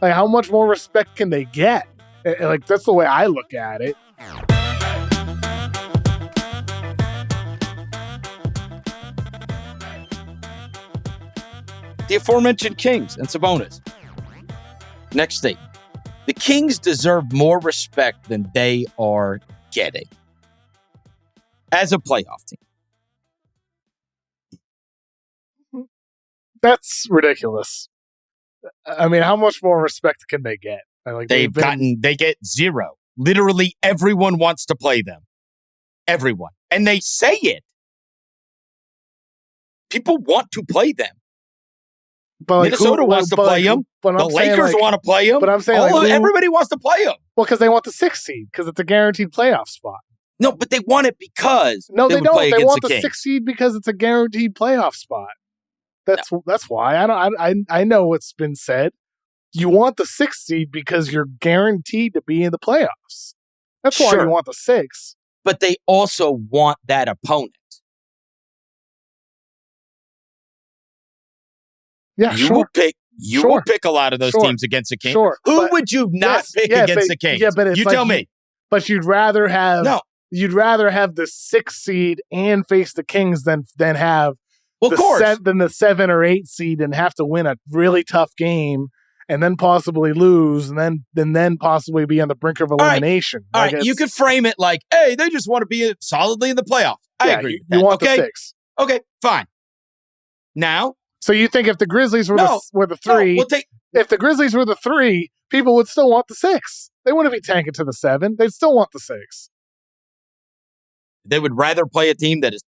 Like, how much more respect can they get? Like, that's the way I look at it. The aforementioned Kings and Sabonis. Next statement. The Kings deserve more respect than they are getting as a playoff team. That's ridiculous. I mean, how much more respect can they get? Like, they get zero. Literally everyone wants to play them. Everyone. And they say it. People want to play them. But like, Minnesota wants to play them. The Lakers want to play them. But I'm saying everybody wants to play them. Well, because they want the 6th seed, because it's a guaranteed playoff spot. No, but they want it because they don't. They want the Kings. 6th seed because it's a guaranteed playoff spot. That's why. I know what's been said. You want the 6th seed because you're guaranteed to be in the playoffs. That's why you want the 6. But they also want that opponent. Yeah, you will pick. You will pick a lot of those teams against the Kings. Sure, Who would you not pick against the Kings? Yeah, but you tell me. But you'd rather have You'd rather have the 6th seed and face the Kings than have the 7 or 8 seed and have to win a really tough game and then possibly lose and then possibly be on the brink of elimination. All right, you could frame it like, hey, they just want to be solidly in the playoffs. I agree. You want the 6. Okay, fine. Now. So you think if the Grizzlies were the 3, if the Grizzlies were the 3, people would still want the 6. They wouldn't be tanking to the 7. They'd still want the 6. They would rather play a team that is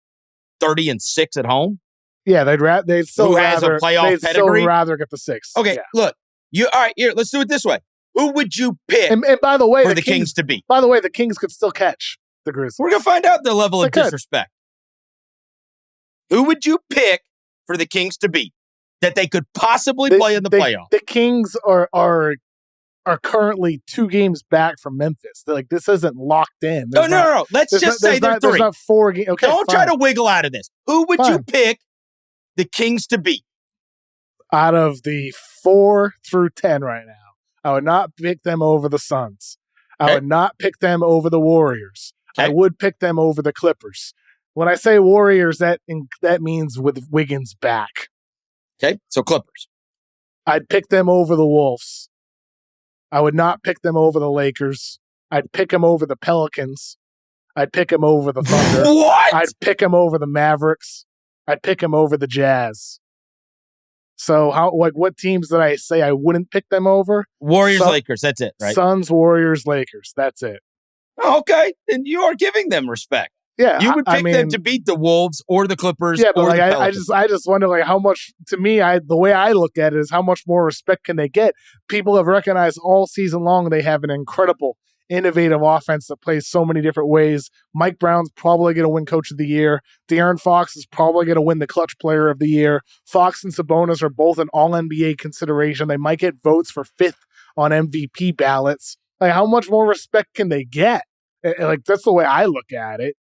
30-6 at home. Yeah, they'd still rather get the 6. Okay, look, all right. Here, let's do it this way. Who would you pick? And by the way, for the Kings to beat? By the way, the Kings could still catch the Grizzlies. We're gonna find out the level of disrespect. Who would you pick for the Kings to beat that they could possibly play in the playoffs? The Kings are currently 2 games back from Memphis. This isn't locked in. No. Let's just say they're 3. There's not 4 games. Okay, don't try to wiggle out of this. Who would you pick the Kings to beat? Out of the 4 through 10 right now, I would not pick them over the Suns. I would not pick them over the Warriors. I would pick them over the Clippers. When I say Warriors, that means with Wiggins back. Okay, so Clippers. I'd pick them over the Wolves. I would not pick them over the Lakers. I'd pick them over the Pelicans. I'd pick them over the Thunder. What? I'd pick them over the Mavericks. I'd pick them over the Jazz. So what teams did I say I wouldn't pick them over? Warriors, Lakers. That's it, right? Suns, Warriors, Lakers. That's it. Okay, and you are giving them respect. Yeah, you would pick them to beat the Wolves or the Clippers. Yeah, but or the Pelicans. I just wonder how much. To me, the way I look at it is how much more respect can they get? People have recognized all season long they have an incredible, innovative offense that plays so many different ways. Mike Brown's probably going to win Coach of the Year. De'Aaron Fox is probably going to win the Clutch Player of the Year. Fox and Sabonis are both an All-NBA consideration. They might get votes for 5th on MVP ballots. How much more respect can they get? That's the way I look at it.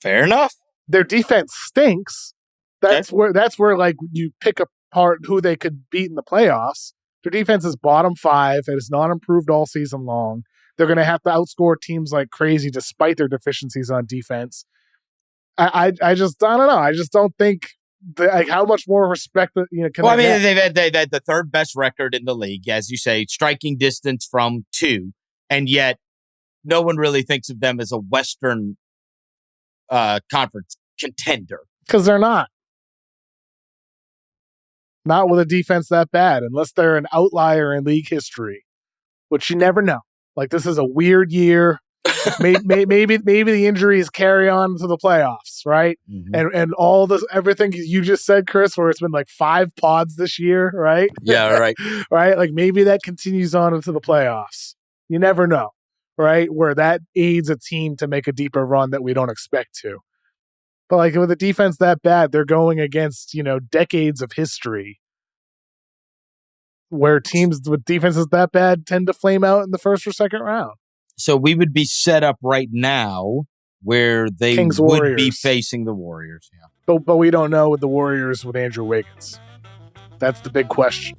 Fair enough. Their defense stinks. That's where you pick apart who they could beat in the playoffs. Their defense is bottom 5. It has not improved all season long. They're going to have to outscore teams like crazy despite their deficiencies on defense. I don't know. I just don't think how much more respect can they get? they've had the 3rd best record in the league, as you say, striking distance from 2, and yet no one really thinks of them as a Western conference contender. Because they're not. Not with a defense that bad, unless they're an outlier in league history, which you never know. This is a weird year. maybe the injuries carry on to the playoffs, right? Mm-hmm. And all this, everything you just said, Chris, where it's been 5 pods this year, right? Yeah, right. Right? Maybe that continues on into the playoffs. You never know, right? Where that aids a team to make a deeper run that we don't expect to. But with a defense that bad, they're going against, decades of history where teams with defenses that bad tend to flame out in the 1st or 2nd round. So we would be set up right now where they would be facing the Warriors. Yeah. But we don't know with the Warriors with Andrew Wiggins. That's the big question.